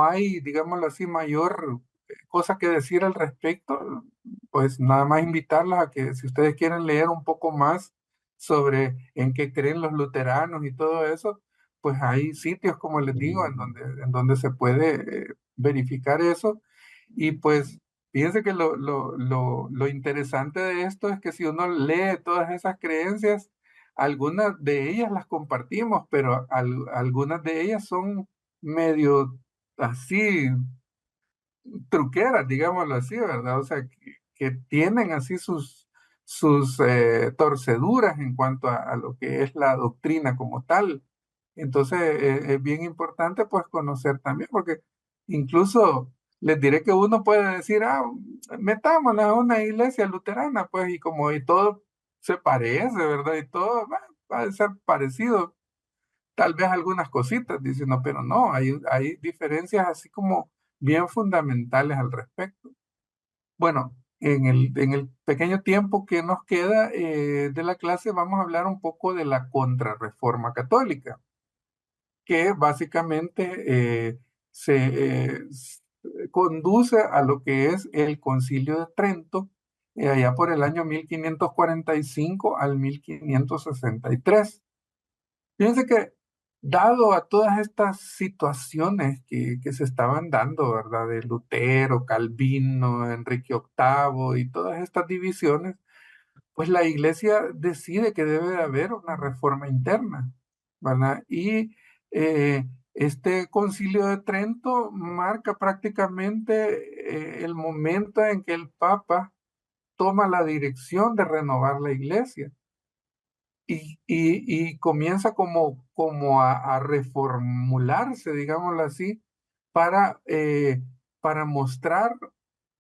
hay, digámoslo así, mayor cosa que decir al respecto. Pues nada más invitarlos a que si ustedes quieren leer un poco más sobre en qué creen los luteranos y todo eso, pues hay sitios, como les digo, en donde se puede verificar eso. Y pues fíjense que lo interesante de esto es que si uno lee todas esas creencias, algunas de ellas las compartimos, pero algunas de ellas son medio así truqueras, digámoslo así, ¿verdad? O sea, que tienen así sus torceduras en cuanto a lo que es la doctrina como tal. Entonces, es bien importante pues conocer también, porque incluso les diré que uno puede decir, metámonos a una iglesia luterana, pues, y como y todo se parece, ¿verdad? Y todo va a ser parecido, tal vez algunas cositas, dicen, no, pero no, hay diferencias así como bien fundamentales al respecto. Bueno, en el pequeño tiempo que nos queda de la clase, vamos a hablar un poco de la contrarreforma católica, que básicamente conduce a lo que es el Concilio de Trento, allá por el año 1545 al 1563. Fíjense que, dado a todas estas situaciones que se estaban dando, ¿verdad? De Lutero, Calvino, Enrique VIII y todas estas divisiones, pues la iglesia decide que debe de haber una reforma interna, ¿verdad? Y este Concilio de Trento marca prácticamente el momento en que el Papa toma la dirección de renovar la iglesia y comienza como a reformularse, digámoslo así, para, eh, para mostrar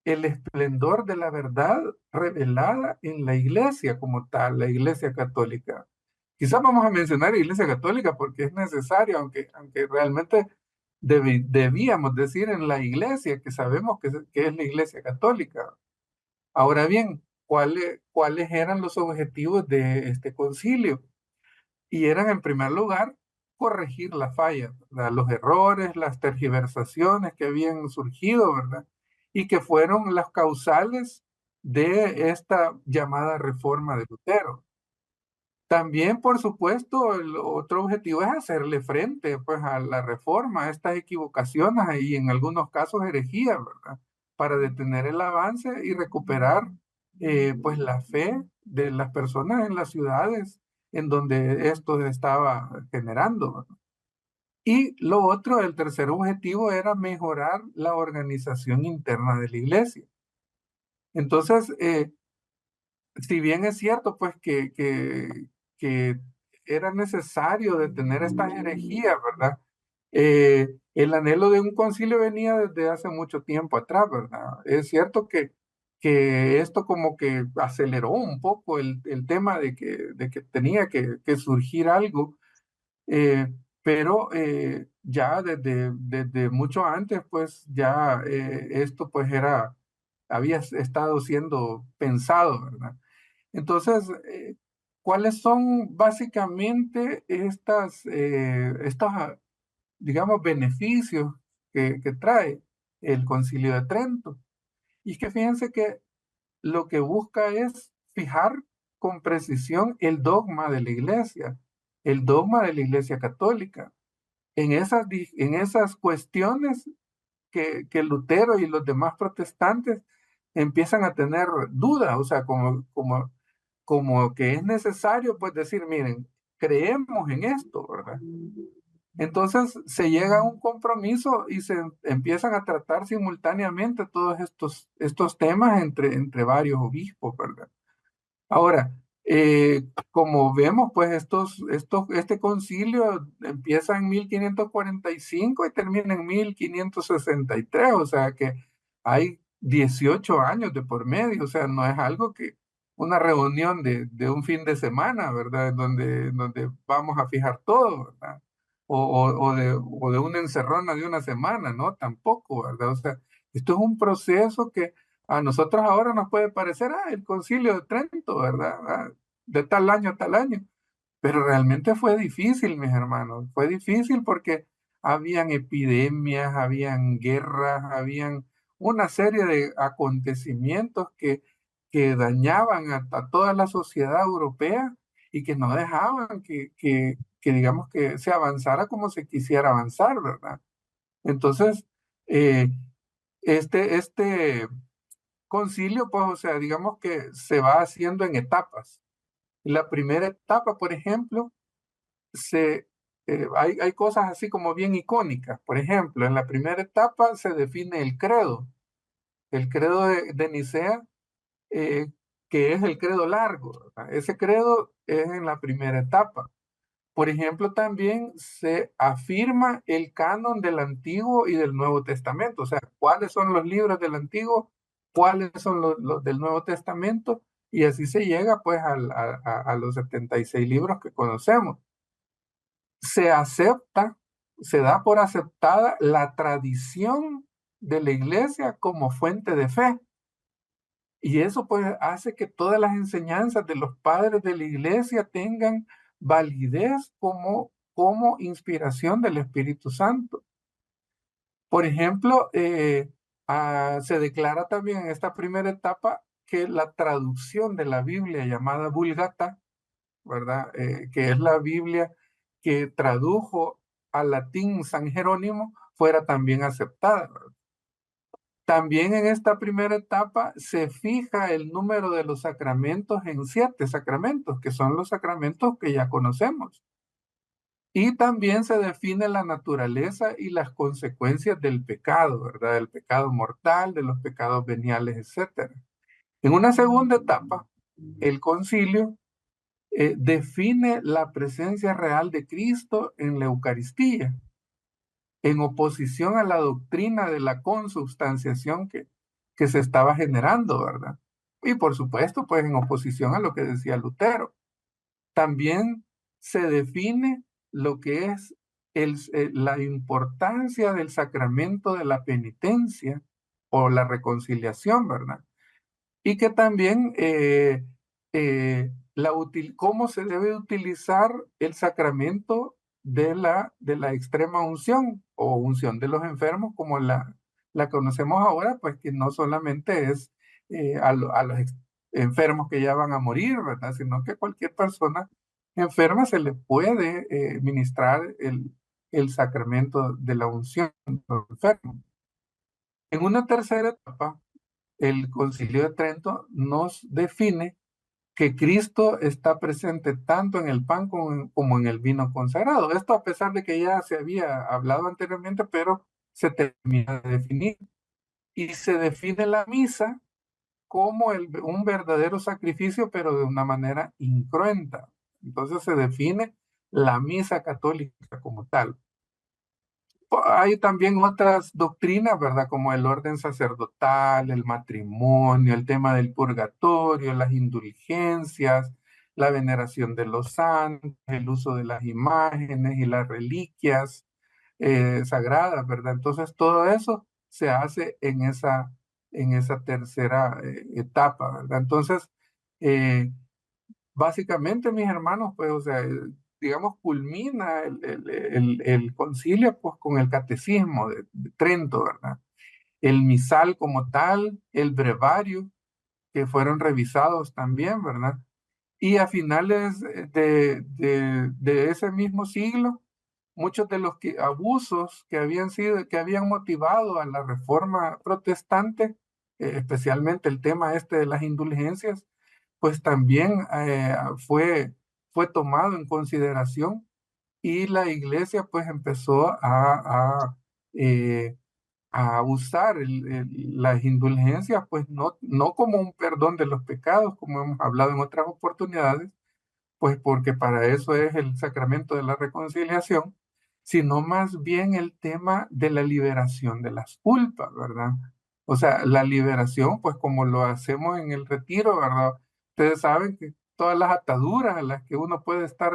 el esplendor de la verdad revelada en la iglesia como tal, la iglesia católica. Quizás vamos a mencionar la iglesia católica porque es necesario, aunque realmente debíamos decir en la iglesia, que sabemos que es la iglesia católica. Ahora bien, ¿cuáles eran los objetivos de este concilio? Y eran, en primer lugar, corregir las fallas, ¿verdad? Los errores, las tergiversaciones que habían surgido, ¿verdad? Y que fueron las causales de esta llamada reforma de Lutero. También, por supuesto, el otro objetivo es hacerle frente, pues, a la reforma, a estas equivocaciones y en algunos casos herejías, ¿verdad? Para detener el avance y recuperar, pues, la fe de las personas en las ciudades en donde esto se estaba generando, ¿verdad? Y lo otro, el tercer objetivo era mejorar la organización interna de la iglesia. Entonces, si bien es cierto, pues que era necesario detener estas herejías, ¿verdad? El anhelo de un concilio venía desde hace mucho tiempo atrás, ¿verdad? Es cierto que esto como que aceleró un poco el tema de que tenía que surgir algo, pero ya desde mucho antes, pues ya esto pues había estado siendo pensado, ¿verdad? Entonces, ¿cuáles son básicamente digamos, beneficios que trae el Concilio de Trento? Y que fíjense que lo que busca es fijar con precisión el dogma de la Iglesia, el dogma de la Iglesia católica. En esas cuestiones que Lutero y los demás protestantes empiezan a tener dudas, o sea, como que es necesario, pues decir, miren, creemos en esto, ¿verdad? Entonces se llega a un compromiso y se empiezan a tratar simultáneamente todos estos temas entre varios obispos, ¿verdad? Ahora, como vemos, pues este concilio empieza en 1545 y termina en 1563, o sea que hay 18 años de por medio, o sea, no es algo que una reunión de un fin de semana, ¿verdad? Donde vamos a fijar todo, ¿verdad? O de una encerrona de una semana, ¿no? Tampoco, ¿verdad? O sea, esto es un proceso que a nosotros ahora nos puede parecer, el Concilio de Trento, ¿verdad? De tal año a tal año. Pero realmente fue difícil, mis hermanos. Fue difícil porque habían epidemias, habían guerras, habían una serie de acontecimientos que dañaban a toda la sociedad europea y que no dejaban que digamos que se avanzara como se quisiera avanzar, ¿verdad? Entonces, eh, este concilio, pues, o sea, digamos que se va haciendo en etapas. La primera etapa, por ejemplo, hay cosas así como bien icónicas. Por ejemplo, en la primera etapa se define el credo de Nicea, eh, que es el credo largo, ¿verdad? Ese credo es en la primera etapa. Por ejemplo, también se afirma el canon del Antiguo y del Nuevo Testamento, o sea, cuáles son los libros del Antiguo, cuáles son los del Nuevo Testamento, y así se llega pues a los 76 libros que conocemos. Se acepta, se da por aceptada la tradición de la iglesia como fuente de fe. Y eso pues hace que todas las enseñanzas de los padres de la iglesia tengan validez como inspiración del Espíritu Santo. Por ejemplo, se declara también en esta primera etapa que la traducción de la Biblia llamada Vulgata, ¿verdad? Que es la Biblia que tradujo al latín San Jerónimo, fuera también aceptada, ¿verdad? También en esta primera etapa se fija el número de los sacramentos en 7 sacramentos, que son los sacramentos que ya conocemos. Y también se define la naturaleza y las consecuencias del pecado, ¿verdad? Del pecado mortal, de los pecados veniales, etcétera. En una segunda etapa, el concilio define la presencia real de Cristo en la Eucaristía, en oposición a la doctrina de la consubstanciación que se estaba generando, ¿verdad? Y por supuesto, pues en oposición a lo que decía Lutero. También se define lo que es la importancia del sacramento de la penitencia o la reconciliación, ¿verdad? Y que también cómo se debe utilizar el sacramento de la extrema unción o unción de los enfermos, como la conocemos ahora, pues que no solamente es a los enfermos que ya van a morir, ¿verdad? Sino que cualquier persona enferma se le puede ministrar el sacramento de la unción de los enfermos. En una tercera etapa, el Concilio de Trento nos define que Cristo está presente tanto en el pan como en el vino consagrado. Esto a pesar de que ya se había hablado anteriormente, pero se termina de definir. Y se define la misa como un verdadero sacrificio, pero de una manera incruenta. Entonces se define la misa católica como tal. Hay también otras doctrinas, ¿verdad? Como el orden sacerdotal, el matrimonio, el tema del purgatorio, las indulgencias, la veneración de los santos, el uso de las imágenes y las reliquias sagradas, ¿verdad? Entonces todo eso se hace en esa tercera etapa, ¿verdad? Entonces, eh, básicamente, mis hermanos, pues, o sea, digamos, culmina el concilio, pues, con el catecismo de Trento, ¿verdad? El misal como tal, el brevario, que fueron revisados también, ¿verdad? Y a finales de ese mismo siglo, muchos de los abusos que habían motivado a la reforma protestante, especialmente el tema este de las indulgencias, pues también fue tomado en consideración y la iglesia pues empezó eh, a usar las indulgencias pues no como un perdón de los pecados, como hemos hablado en otras oportunidades, pues porque para eso es el sacramento de la reconciliación, sino más bien el tema de la liberación de las culpas, ¿verdad? O sea, la liberación, pues como lo hacemos en el retiro, ¿verdad? Ustedes saben que todas las ataduras a las que uno puede estar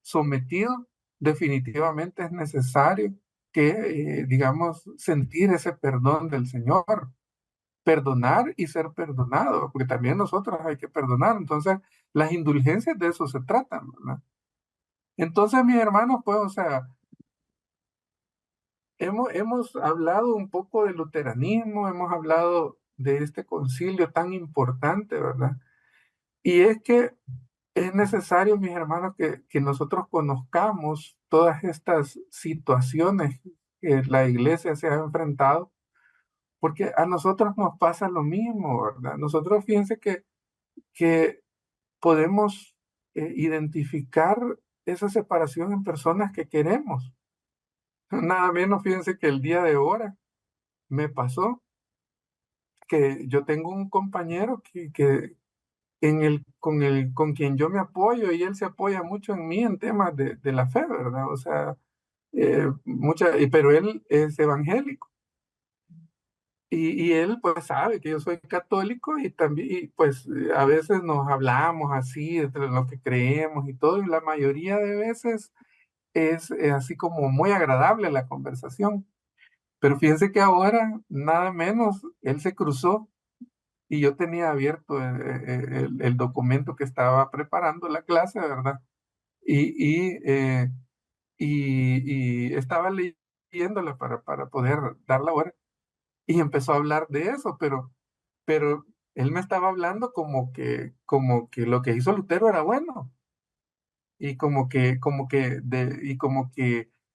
sometido, definitivamente es necesario que, digamos, sentir ese perdón del Señor, perdonar y ser perdonado, porque también nosotros hay que perdonar. Entonces, las indulgencias de eso se tratan, ¿verdad? Entonces, mis hermanos, pues, o sea, hemos hablado un poco del luteranismo, hemos hablado de este concilio tan importante, ¿verdad? Y es que es necesario, mis hermanos, que nosotros conozcamos todas estas situaciones que la iglesia se ha enfrentado, porque a nosotros nos pasa lo mismo, ¿verdad? Nosotros fíjense que podemos identificar esa separación en personas que queremos. Nada menos, fíjense que el día de ahora me pasó que yo tengo un compañero con quien yo me apoyo y él se apoya mucho en mí en temas de la fe, ¿verdad? O sea, pero él es evangélico. Y él pues sabe que yo soy católico y también, y, pues a veces nos hablamos así de lo que creemos y todo, y la mayoría de veces es así como muy agradable la conversación. Pero fíjense que ahora, nada menos, él se cruzó y yo tenía abierto el documento que estaba preparando la clase, ¿verdad? Y, y, y estaba leyendo viéndola para poder dar la hora. Y empezó a hablar de eso, pero él me estaba hablando como que lo que hizo Lutero era bueno, y como que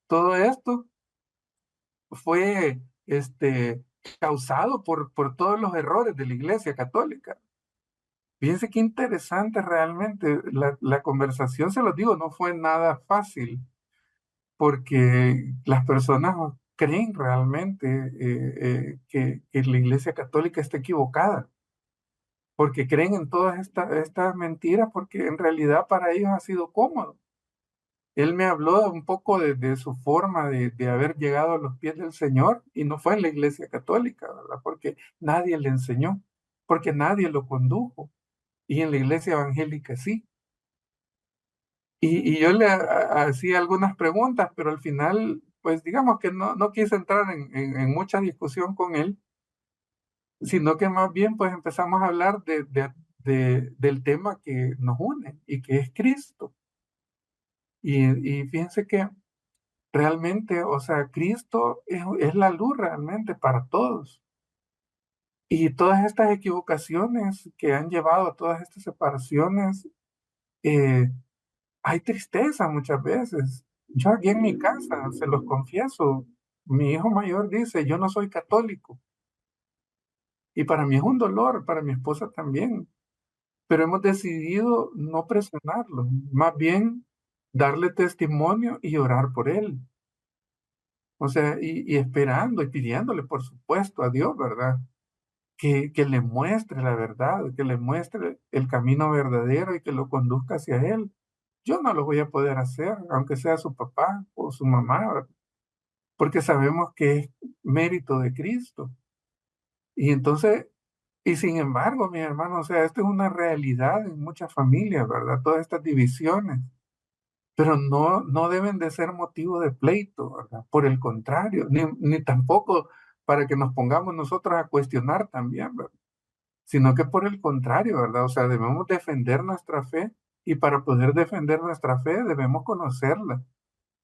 todo esto fue causado por todos los errores de la Iglesia Católica. Fíjense qué interesante realmente. La conversación, se los digo, no fue nada fácil, porque las personas creen realmente que la Iglesia Católica está equivocada, porque creen en todas estas mentiras, porque en realidad para ellos ha sido cómodo. Él me habló un poco de su forma de haber llegado a los pies del Señor, y no fue en la Iglesia Católica, ¿verdad? Porque nadie le enseñó, porque nadie lo condujo, y en la Iglesia Evangélica sí. Y yo le hacía algunas preguntas, pero al final, pues digamos que no quise entrar en mucha discusión con él, sino que más bien pues empezamos a hablar del tema que nos une y que es Cristo. Y fíjense que realmente, o sea, Cristo es la luz realmente para todos. Y todas estas equivocaciones que han llevado a todas estas separaciones, eh, hay tristeza muchas veces. Yo aquí en mi casa, se los confieso, mi hijo mayor dice, yo no soy católico. Y para mí es un dolor, para mi esposa también. Pero hemos decidido no presionarlo, más bien darle testimonio y orar por él. O sea, y esperando y pidiéndole, por supuesto, a Dios, ¿verdad? Que le muestre la verdad, que le muestre el camino verdadero y que lo conduzca hacia él. Yo no lo voy a poder hacer, aunque sea su papá o su mamá, ¿verdad? Porque sabemos que es mérito de Cristo. Y entonces, y sin embargo, mi hermano, o sea, esto es una realidad en muchas familias, ¿verdad? Todas estas divisiones, pero no deben de ser motivo de pleito, ¿verdad? Por el contrario, ni tampoco para que nos pongamos nosotros a cuestionar también, ¿verdad? Sino que por el contrario, ¿verdad? O sea, debemos defender nuestra fe, y para poder defender nuestra fe debemos conocerla.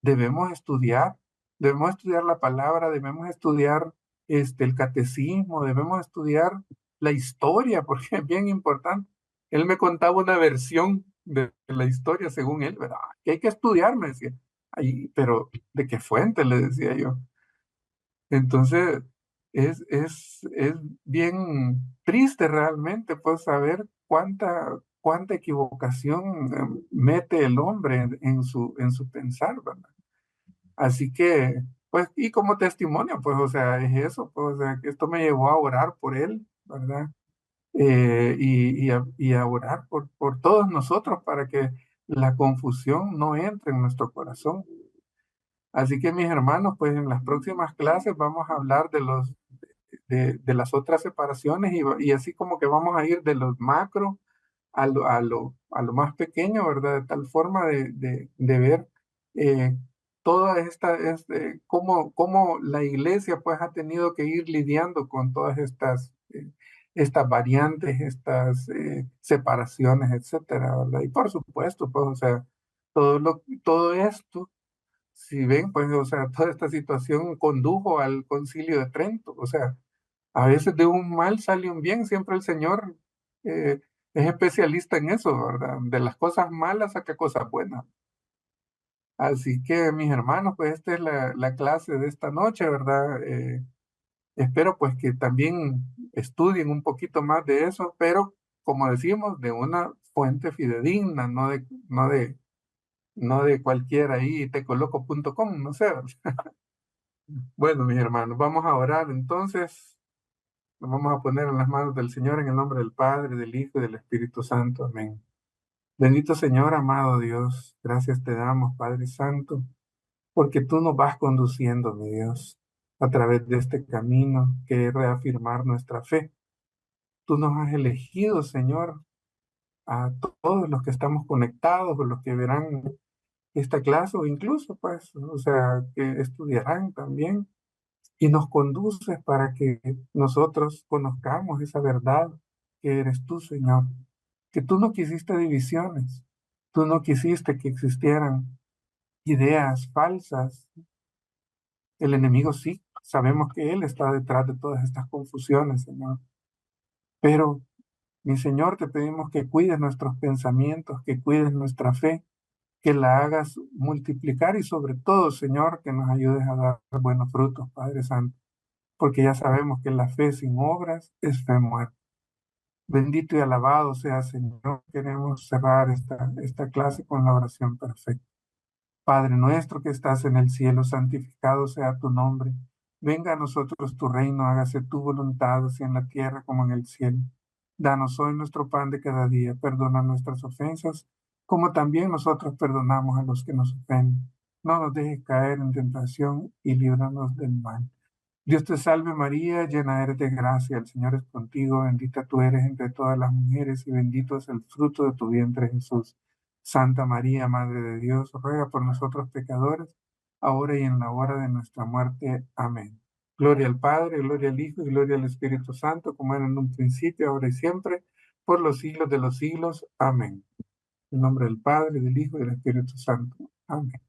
Debemos estudiar la palabra, debemos estudiar el catecismo, debemos estudiar la historia, porque es bien importante. Él me contaba una versión de la historia según él, ¿verdad? Que hay que estudiar, me decía. Ay, pero ¿de qué fuente? Le decía yo. Entonces, es bien triste realmente, pues, saber cuánta equivocación mete el hombre en su pensar, ¿verdad? Así que, pues, y como testimonio, pues, o sea, es eso, pues, o sea, que esto me llevó a orar por él, ¿verdad? Y a orar por todos nosotros para que la confusión no entre en nuestro corazón. Así que, mis hermanos, pues, en las próximas clases vamos a hablar de las otras separaciones, y así como que vamos a ir de los macro a lo más pequeño, ¿verdad? De tal forma de ver eh, toda cómo la iglesia pues ha tenido que ir lidiando con todas estas variantes, estas separaciones, etcétera, ¿verdad? Y por supuesto, pues, o sea, todo esto, si ven, pues, o sea, toda esta situación condujo al Concilio de Trento. O sea, a veces de un mal sale un bien, siempre el Señor es especialista en eso, ¿verdad? De las cosas malas saca cosas buenas. Así que, mis hermanos, pues esta es la clase de esta noche, ¿verdad? Espero pues que también estudien un poquito más de eso, pero como decimos, de una fuente fidedigna, no de cualquiera ahí, tecoloco.com, no sé. Bueno, mis hermanos, vamos a orar entonces. Nos vamos a poner en las manos del Señor, en el nombre del Padre, del Hijo y del Espíritu Santo. Amén. Bendito Señor, amado Dios, gracias te damos, Padre Santo, porque tú nos vas conduciendo, mi Dios, a través de este camino que es reafirmar nuestra fe. Tú nos has elegido, Señor, a todos los que estamos conectados, o los que verán esta clase, o incluso, pues, o sea, que estudiarán también, y nos conduces para que nosotros conozcamos esa verdad que eres tú, Señor. Que tú no quisiste divisiones, tú no quisiste que existieran ideas falsas El enemigo sí, sabemos que él está detrás de todas estas confusiones, Señor. Pero, mi Señor, te pedimos que cuides nuestros pensamientos, que cuides nuestra fe, que la hagas multiplicar y sobre todo, Señor, que nos ayudes a dar buenos frutos, Padre Santo, porque ya sabemos que la fe sin obras es fe muerta. Bendito y alabado sea, Señor. Queremos cerrar esta clase con la oración perfecta. Padre nuestro que estás en el cielo, santificado sea tu nombre. Venga a nosotros tu reino, hágase tu voluntad, así en la tierra como en el cielo. Danos hoy nuestro pan de cada día, perdona nuestras ofensas, como también nosotros perdonamos a los que nos ofenden. No nos dejes caer en tentación y líbranos del mal. Dios te salve María, llena eres de gracia, el Señor es contigo, bendita tú eres entre todas las mujeres y bendito es el fruto de tu vientre Jesús. Santa María, Madre de Dios, ruega por nosotros pecadores, ahora y en la hora de nuestra muerte. Amén. Gloria al Padre, gloria al Hijo y gloria al Espíritu Santo, como era en un principio, ahora y siempre, por los siglos de los siglos. Amén. En nombre del Padre, del Hijo y del Espíritu Santo. Amén.